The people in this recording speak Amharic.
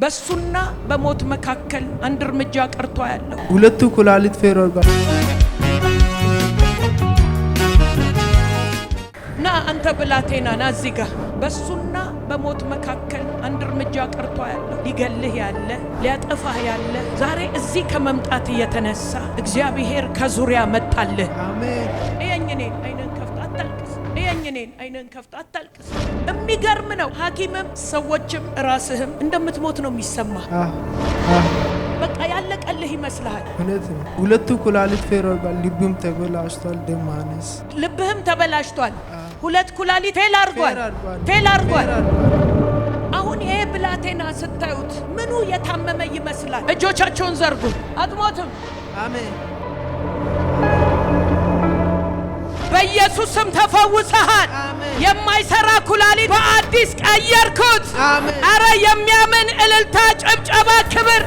በሱና በሞት መካከል አንድ እርምጃ ቀርቶ ያለው ሁለቱ ኩላሊት ፌሮ ጋር ና አንተ ብላቴና ና እዚህ ጋር በሱና በሞት መካከል አንድ እርምጃ ቀርቶ ያለው ሊገልህ ያለ ሊያጠፋህ ያለ ዛሬ እዚህ ከመምጣት የተነሳ እግዚአብሔር ከዙሪያ መጣልህ። አሜን። እየኝኔ አይነን ከፍታ አታልቅስ። እየኝኔ አይነን ከፍታ አታልቅስ። የሚገርም ነው። ሐኪምም ሰዎችም ራስህም እንደምትሞት ነው የሚሰማ። በቃ ያለቀልህ ይመስልሃል። እውነት ነው። ሁለቱ ኩላሊት ፌሮ ጋር ልብም ተበላሽቷል፣ ደም ማነስ ልብህም ተበላሽቷል። ሁለት ኩላሊት ፌል አርጓል። አሁን ይሄ ብላቴና ስታዩት ምኑ የታመመ ይመስላል? እጆቻቸውን ዘርጉ። አትሞትም። አሜን። በኢየሱስ ስም ተፈውሰሃል። የማይሰራ ኩላሊት በአዲስ ቀየርኩት። አረ የሚያምን እልልታ፣ ጭብጨባ፣ ክብር